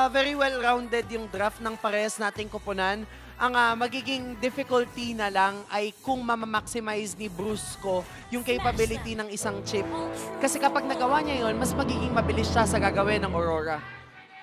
very well-rounded yung draft ng parehas nating koponan. Ang magiging difficulty na lang ay kung mamamaximize ni Brusco yung capability ng isang chip. Kasi kapag nagawa niya yun, mas magiging mabilis siya sa gagawin ng Aurora.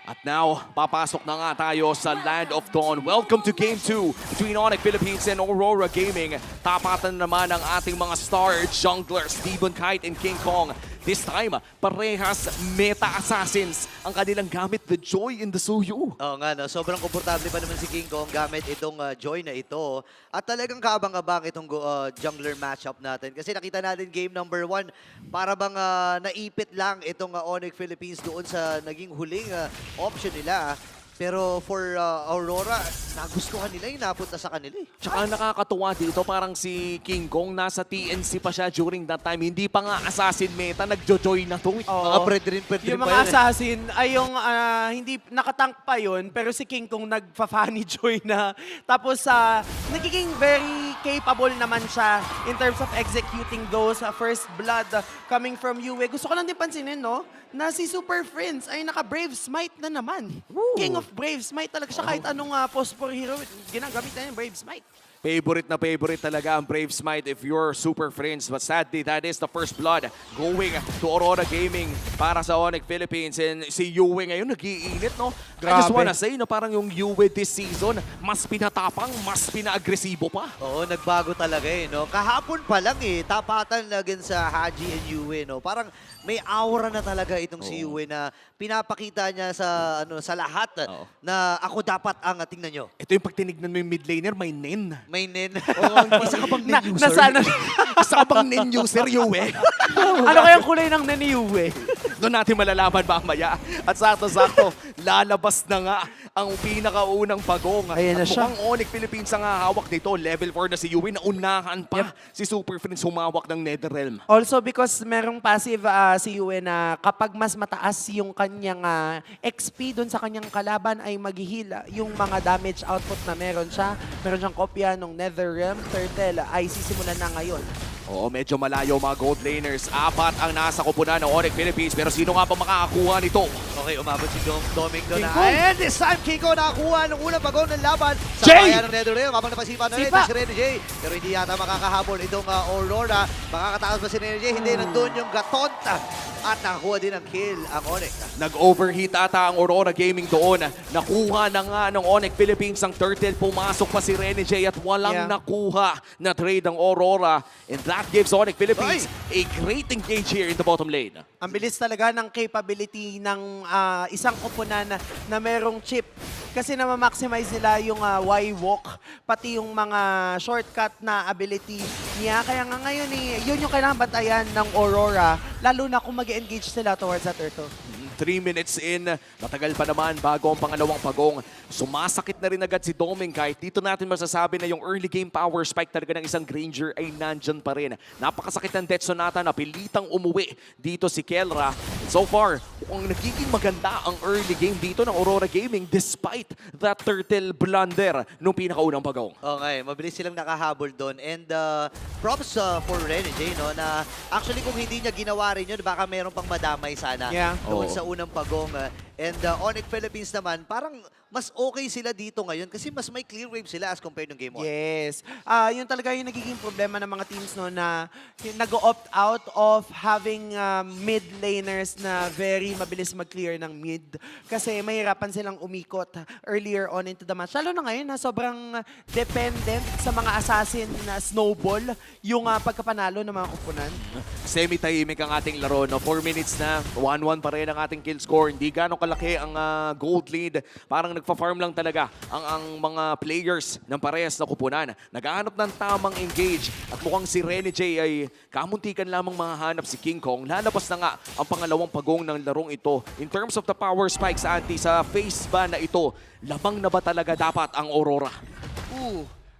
At now, papasok na nga tayo sa Land of Dawn. Welcome to Game 2 between Onyx Philippines and Aurora Gaming. Tapatan naman ang ating mga star junglers, Steven Kite and King Kong. This time, parehas meta assassins ang kanilang gamit, the Joy in the Suyu. Oo nga, no? Sobrang komportable pa naman si King Kong gamit itong Joy na ito. At talagang kaabang-abang itong jungler matchup natin. Kasi nakita natin game number 1, para bang naipit lang itong Onyx Philippines doon sa naging huling option nila. Pero for Aurora, nagustuhan nila yung napunta sa kanila. Tsaka nakakatuwa dito, parang si King Kong nasa TNC pa siya during that time. Hindi pa nga assassin meta, nagjo-joy na to. Mga pwede rin Yung pa mga yun. assassin ay yung hindi nakatank pa yun, pero si King Kong nagfa-funny joy na. Tapos nagiging very capable naman siya in terms of executing those first blood coming from Yue. Gusto ko lang din pansinin, no, na si Super Friends ay naka-Brave Smite na naman. King of Brave Smite talaga siya. Kahit anong post-for hero, ginagamit na yung Brave Smite. Favorite na favorite talaga ang Brave Smite if you're Super Friends. But sadly, that is the first blood going to Aurora Gaming para sa Onyx Philippines. And si Yue ngayon nag-iinit, no? I just wanna say na parang yung Yue this season, mas pinatapang, mas pina-agresibo pa. Oo, nagbago talaga no? Kahapon pa lang tapatan na against sa Haji and Yue, no? Parang may aura na talaga itong si Yue na pinapakita niya sa lahat na ako dapat ang tingnan nyo. Ito yung pag tinignan mo yung mid laner, may nen. May nen. Isa ka bang nen user? Isa ka bang nen user, Yue? Ano kayang kulay ng Nene Yue? Doon natin malalaman mamaya. At sakto-sakto, lalabas na nga ang pinakaunang pagong. Ayan na At siya. mukhang Onyx Philippines ang hawak nito. Level 4 na si Yue. Naunahan pa si Super Friends humawak ng Netherrealm. Also because merong passive si Yue na kapag mas mataas yung kanyang XP dun sa kanyang kalaban ay maghihila yung mga damage output na meron siya. Meron siyang kopya ng Netherrealm. Turtle ay sisimulan na ngayon. Oo, medyo malayo mga gold laners. 4 ang nasa kupunan ng Onyx Philippines. Pero sino nga pa makakakuha nito? Okay, umabot si Doming doon King na. Kong. And this time, King Kong nakakuha ng unang pagong ng laban sa Jay! bayan ng Netherrealm. Habang napasipan na rin Sipa! si Rene J. Pero hindi yata makakahabol itong Aurora. Makakatakas ba si Rene J? Hindi, nandun yung Gatonta. At nakakuha din ang kill ang Onyx. Nag-overheat ata ang Aurora Gaming doon. Nakuha na nga ng Onyx Philippines ang Turtle. Pumasok pa si Rene J at walang nakuha na trade ang Aurora. And that gives Onyx Philippines a great engage here in the bottom lane. Ang bilis talaga ng capability ng isang koponan na merong chip. Kasi na-maximize nila yung Y-walk, pati yung mga shortcut na ability niya. Kaya nga ngayon yun yung kailangan bantayan ng Aurora, lalo na kung mag-engage sila towards that turtle. 3 minutes in, matagal pa naman bago ang pangalawang pagong. Sumasakit na rin agad si Doming kahit dito natin masasabi na yung early game power spike talaga ng isang Granger ay nandyan pa rin. Napakasakit ng Death Sonata, napilitang umuwi dito si Kelra. So far, mukhang nagiging maganda ang early game dito ng Aurora Gaming despite that turtle blunder nung pinakaunang pagong. Okay, mabilis silang nakahabol doon. And props for Rene J, no, na actually kung hindi niya ginawa rin yun, baka meron pang madamay sana doon sa unang pagong. And Onyx Philippines naman, parang mas okay sila dito ngayon kasi mas may clear wave sila as compared ng game 1. Yes. Yun talaga yung nagiging problema ng mga teams no na nag-opt out of having mid laners na very mabilis mag-clear ng mid kasi mahirapan silang umikot earlier on into the match. Lalo na ngayon na sobrang dependent sa mga assassin na snowball yung pagkapanalo ng mga kupunan. Semi-tahimik ang ating laro. No? 4 minutes na, 1-1 pa rin ang ating kill score. Hindi gano'ng kalaki ang gold lead. Parang nagpa-farm lang talaga ang mga players ng parehas na kupunan. Naghahanap ng tamang engage. At mukhang si Rene J ay kamuntikan lamang mahahanap si King Kong. Lalabas na nga ang pangalawang pagong ng larong ito. In terms of the power spikes, Anti, sa face ban na ito, lamang na ba talaga dapat ang Aurora?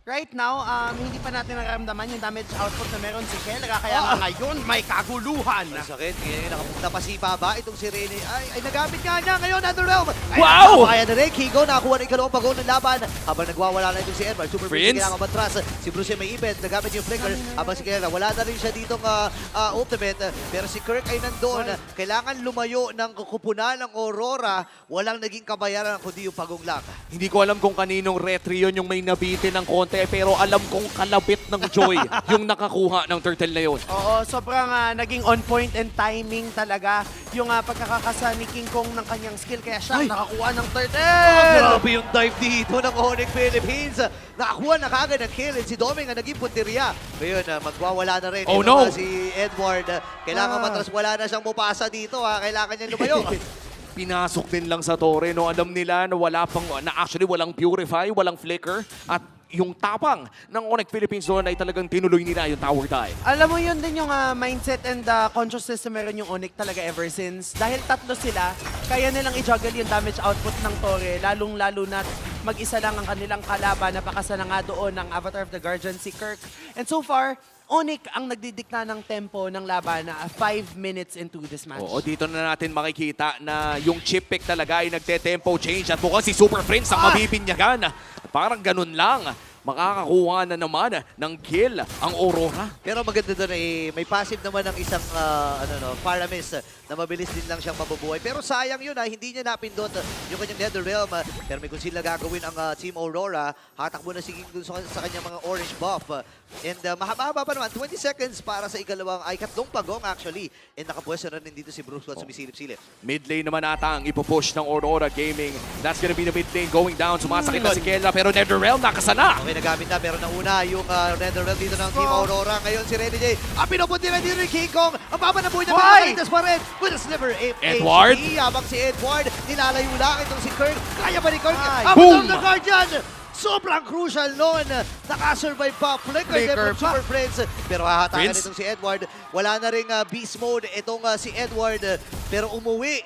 Right now, hindi pa natin nararamdaman yung damage output na meron si Kelra. Kaya nga ngayon, may kaguluhan. Ang sakit. Ngayon, nakapunta pa si Baba. Itong si Rene. Ay, nagamit nga niya ngayon. Underrealm. Wow! Kaya na rin. Kigo, nakakuha ng ikalawang pag-go ng laban. Habang nagwawala na itong si Edward. Super Prince. Prince. Kailangan matras. Si Bruce may event. Nagamit yung flicker. Habang si Kelra, wala na rin siya ditong ultimate. Pero si Kirk ay nandoon. Kailangan lumayo ng kukupunan ng Aurora. Walang naging kabayaran kundi yung pagong lang. Hindi ko alam kung kaninong retry yun yung may nabitin ng konti, pero alam kong kalabit ng Joy yung nakakuha ng turtle na yun. Oo, sobrang naging on point and timing talaga yung pagkakakasa ni King Kong ng kanyang skill. Kaya siya nakakuha ng turtle. Grabe yung dive dito ng Onyx Philippines. Nakakuha na kagad ng kill. Si Doming ang naging punteriya. Ngayon, magwawala na rin. Oh, Ito no. nga si Edward. Kailangan matras. Wala na siyang mupasa dito. Kailangan niya lumayo. Pinasok din lang sa Torre, no? Alam nila na wala pang, na actually walang purify, walang flicker, at yung tapang ng Onyx Philippines doon ay talagang tinuloy nila yung tower dive. Alam mo yun din yung mindset and consciousness na meron yung Onyx talaga ever since. Dahil tatlo sila, kaya nilang i-juggle yung damage output ng Torre. Lalong-lalo na mag-isa lang ang kanilang kalaban. Napakasa na nga doon ng Avatar of the Guardian, si Kirk. And so far, Onyx ang nagdidikta ng tempo ng laban na 5 minutes into this match. Oo, dito na natin makikita na yung chip pick talaga ay nagte-tempo change at mukhang si Super Prince ang mabibinyagan. Parang ganun lang. Makakakuha na naman ng kill ang Aurora. Pero maganda doon may passive naman ng isang Paramis na mabilis din lang siyang mabubuhay. Pero sayang yun, hindi niya napindot yung kanyang Netherrealm. Pero may conceal na gagawin ang Team Aurora. Hatak muna si King dun sa kanyang mga orange buff. And mahaba pa naman, 20 seconds para sa ikatlong pagong actually. And nakapwesto na rin dito si Bruce at sumisilip-silip. Mid lane naman ata ang ipupush ng Aurora Gaming. That's gonna be the mid lane going down. Sumasakit na si Kelra pero Netherrealm nakasana. Okay, nagamit na pero nauna yung Netherrealm dito ng Team Aurora. Ngayon si Rene J. Ang pinupunti na dito ni King Kong. Ang baba na buhay na pinakalitas pa rin. With a sliver, Edward. Habang si Edward, nilalayo lang itong si Kirk. Kaya ba ni Kirk? Boom! Ang ng Guardian! Sobrang crucial noon. Nakasurvive pa. Flicker from Super Prince. Pero hahatakan Prince? itong si Edward. Wala na ring beast mode itong si Edward. Pero umuwi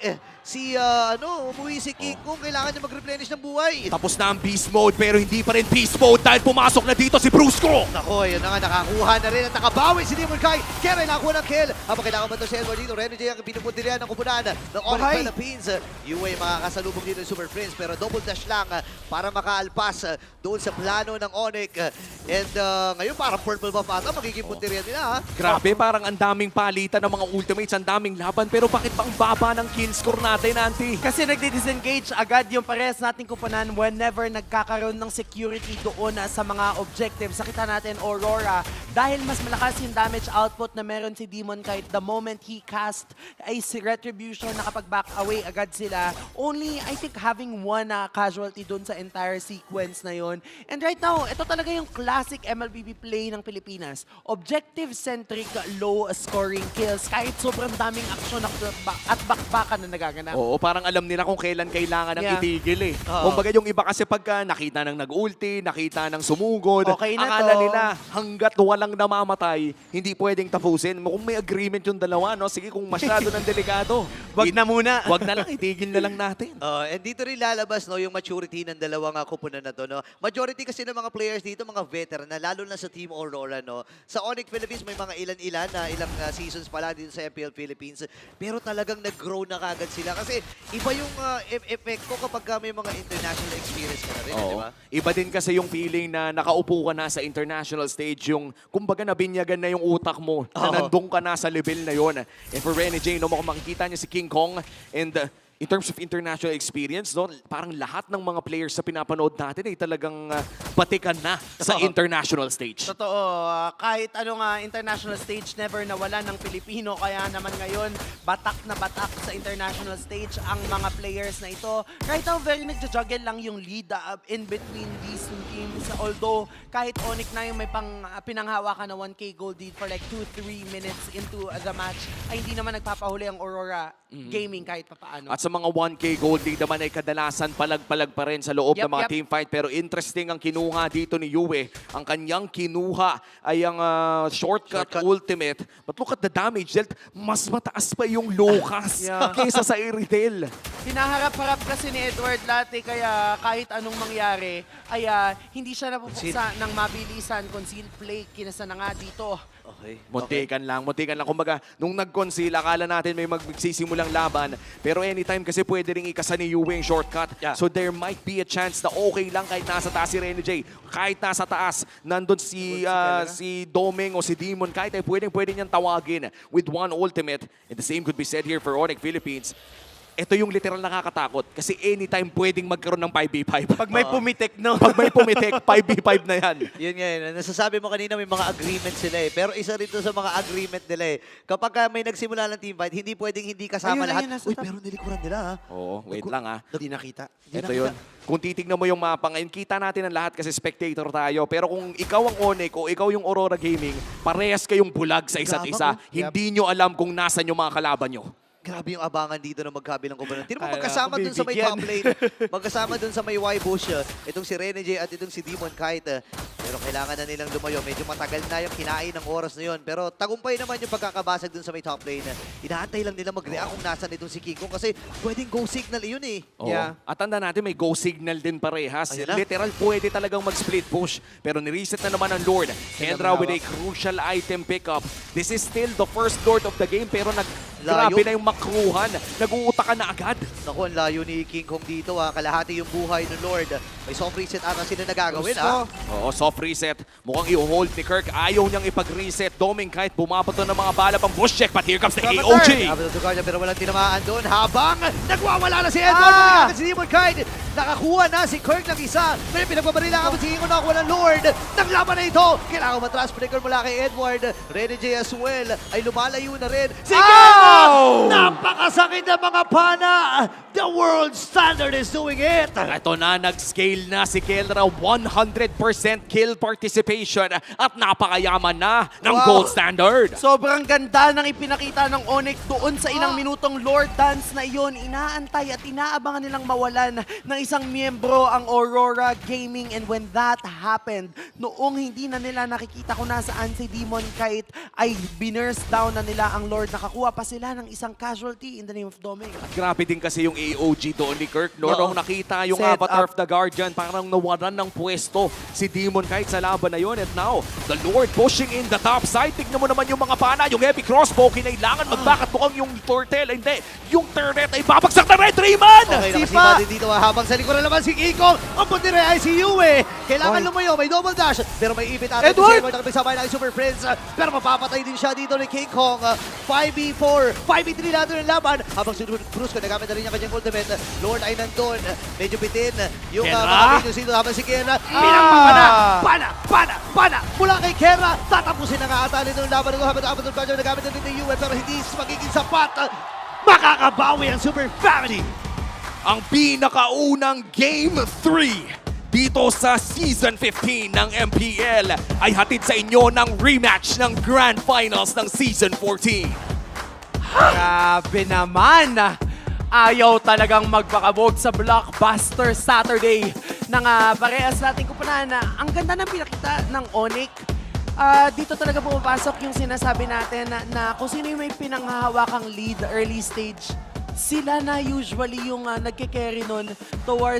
umuwi si King Kong. Kailangan niya mag-replenish ng buhay. Tapos na ang beast mode pero hindi pa rin beast mode dahil pumasok na dito si Brusco. Nako, yun na nga, nakakuha na rin at nakabawi si Demon Kai. Kaya nakakuha ng kill. Habang kailangan ba ito si Edward dito, Rene J ang pinupuntiryan ng kupunan ng Onyx Philippines. UA makakasalubong dito ng Super Prince pero double dash lang para makaalpas doon sa plano ng Onyx. And ngayon parang purple buff ata, magiging puntiryan nila. Grabe, parang ang daming palitan ng mga ultimates, ang daming laban pero bakit bang baba ng kill score natin, Auntie? Kasi nagdi-disengage agad yung parehas nating kupunan whenever nagkakaroon ng security doon sa mga objectives. Sakita natin Aurora dahil mas malakas yung damage output na meron si Demon kahit the moment he cast ay si Retribution, nakapag-back away agad sila. Only, I think, having one casualty doon sa entire sequence na yon. And right now, ito talaga yung classic MLBB play ng Pilipinas. Objective-centric, low-scoring kills kahit sobrang daming aksyon at bakbakan na nagaganap. Oo, parang alam nila kung kailan kailangan ng itigil eh. Oo. Kumbaga yung iba kasi pagka nakita ng nag-ulti, nakita ng sumugod, Okay na akala to. nila hanggat walang namamatay, hindi pwedeng tapusin. Kung may agreement yung dalawa, no? Sige, kung masyado ng delikado, Wag na muna. wag na lang, itigil na lang natin. And dito rin lalabas yung maturity ng dalawang kupunan na to. No? Majority kasi ng mga players dito, mga veteran na, lalo na sa Team Aurora. No? Sa Onyx Philippines, may mga ilan-ilan na ilang seasons pala dito sa MPL Philippines. Pero talagang nag-grow na kagad sila. Kasi iba yung epekto kapag may mga international experience ka na rin, di Oo. ba? Iba din kasi yung feeling na nakaupo ka na sa international stage, yung kumbaga nabinyagan na yung utak mo, na Oo. nandun ka na sa level na yon. And for Rene J, no, makikita niya si King Kong, and in terms of international experience, no, parang lahat ng mga players sa pinapanood natin ay talagang batikan na sa Oo. international stage. Totoo, kahit anong international stage, never nawala ng Pilipino. Kaya naman ngayon, batak na batak sa international stage ang mga players na ito. Right now, very nagja-juggle lang yung lead in between these two teams. Although, kahit Onyx na yung may pinanghawakan na 1K gold lead for like 2-3 minutes into the match, ay hindi naman nagpapahuli ang Aurora Gaming kahit papaano. At sa sa mga 1K gold lead naman ay kadalasan palag-palag pa rin sa loob Yep, ng mga yep. team fight. Pero interesting ang kinuha dito ni Yue. Ang kanyang kinuha ay ang shortcut ultimate. But look at the damage dealt. Mas mataas pa yung Lucas Yeah. kaysa sa Iridel. Hinaharap-harap kasi ni Edward Latte kaya kahit anong mangyari ay hindi siya napupuksa ng mabilisan. Concealed play, kinasa na nga dito. Okay. Muntikan lang. Kumbaga, nung nag-conceal, akala natin may magsisimulang laban. Pero anytime kasi pwede rin ikasa ni Yue yung shortcut. Yeah. So there might be a chance na okay lang kahit nasa taas si Rene J. Kahit nasa taas, nandun si Doming o si Demon. Kahit ay pwede niyang tawagin with one ultimate. And the same could be said here for Onyx Philippines. Ito yung literal nakakatakot kasi anytime pwedeng magkaroon ng 5v5. Pag may pumitik, no? Pag may pumitik, 5v5 na yan. Yun nga yun. Nasasabi mo kanina may mga agreement sila eh. Pero isa rin to sa mga agreement nila eh. Kapag may nagsimula ng team fight, hindi pwedeng hindi kasama Ayun, lahat. ayun, nasa Uy, top. pero nilikuran nila ha. Oo, wait lang ah. Hindi nakita. Ito yun. Kung titignan mo yung mapa ngayon, kita natin ang lahat kasi spectator tayo. Pero kung ikaw ang Onyx o ikaw yung Aurora Gaming, parehas kayong bulag sa isa't isa. Gabang, oh. Hindi nyo alam kung nasan yung mga kalaban nyo. Grabe yung abangan dito ng magkabilang kubanan. Tino mo Kala magkasama ko dun sa may bibigyan. top lane. Magkasama dun sa may Y-Bush. Itong si Rene J at itong si Demon Kite. Pero kailangan na nilang lumayo. Medyo matagal na yung kinain ng oras na yun. Pero tagumpay naman yung pagkakabasag dun sa may top lane. Inaantay lang nila mag-react kung nasan itong si Kiko. Kasi pwedeng go signal yun eh. Oo. Yeah. At tanda natin, may go signal din parehas. Ayun na. Literal, pwede talagang mag-split push. Pero nireset na naman ang Lord. Kendra with a crucial item pickup. This is still the first Lord of the game. Pero grabe na yung makruhan. Nag-uutakan na agad. Naku, ang layo ni King Kong dito ha. Kalahati yung buhay ng Lord. May soft reset ata sila nagagawin ha. Oo, soft reset. Mukhang i-hold ni Kirk. Ayaw niyang ipag-reset. Doming kahit bumapato ng mga bala pang bush check. But here comes the AOG. Sabi ng Tugardia pero walang tinamaan doon habang nagwawala na si Edward. Si Demon Kite. Nakakuha na si Kirk ng isa. May pinagbabarila ka si Ingo nakakuha ng Lord. Naglaban na ito. Kailangan matras breaker mula kay Edward. Rene J as well ay lumalayo na rin. Sige! Napakasakit na mga pana. The world standard is doing it. Ito na, nag-scale na si Kelra. 100% kill participation at napakayaman na ng Wow. gold standard. Sobrang ganda ng ipinakita ng Onyx doon sa ilang minutong Lord Dance na iyon. Inaantay at inaabangan nilang mawalan ng isang miyembro ang Aurora Gaming. And when that happened, noong hindi na nila nakikita kung nasaan si Demon Kite, ay binurst down na nila ang Lord. Nakakuha pa sila ng isang casualty in the name of Doming. Grabe din kasi yung AOG doon ni Kirk. No? Oo. Nung nakita yung Set Avatar up. of the Guardian, parang nawalan ng pwesto si Demon kahit sa laban na yun. And now, the Lord pushing in the top side. Tignan mo naman yung mga pana. Yung heavy crossbow, kinailangan mag-back at mukhang yung turtle. Hindi, yung turret ay babagsak na red. Rayman! Okay, Sipa! nakasipa din dito habang sa likuran naman si Kiko. Ang puti rin ay si Yue. Kailangan Oy. lumayo, may double dash. Pero may ipit ata si Edward! Edward. Nakabisabay na kay Super Prince. Pero mapapatay din siya dito ni King Kong. 5v4, 5v3 natin yung laban. Habang si Bruce nagamit na rin yung kanyang ultimate. Lord ay nandun. Medyo bitin. Yung Kera? mga videos dito habang si Kera. Pinagpapana! Pana! Mula kay Kera. Tatapusin na nga ata nito yung laban. Habang ang Guardian nagamit na rin ni Yue. Pero hindi magiging sapat. Makakabawi ang Super Family. Ang pinakaunang Game 3 dito sa Season 15 ng MPL ay hatid sa inyo ng rematch ng Grand Finals ng Season 14. Grabe naman! Ayaw talagang magpakabog sa Blockbuster Saturday ng parehas nating kupunan. Ang ganda ng pinakita ng Onyx. Dito talaga pumapasok yung sinasabi natin na kung sino yung may pinanghahawakang lead early stage, sila na usually yung nagke-carry nun towards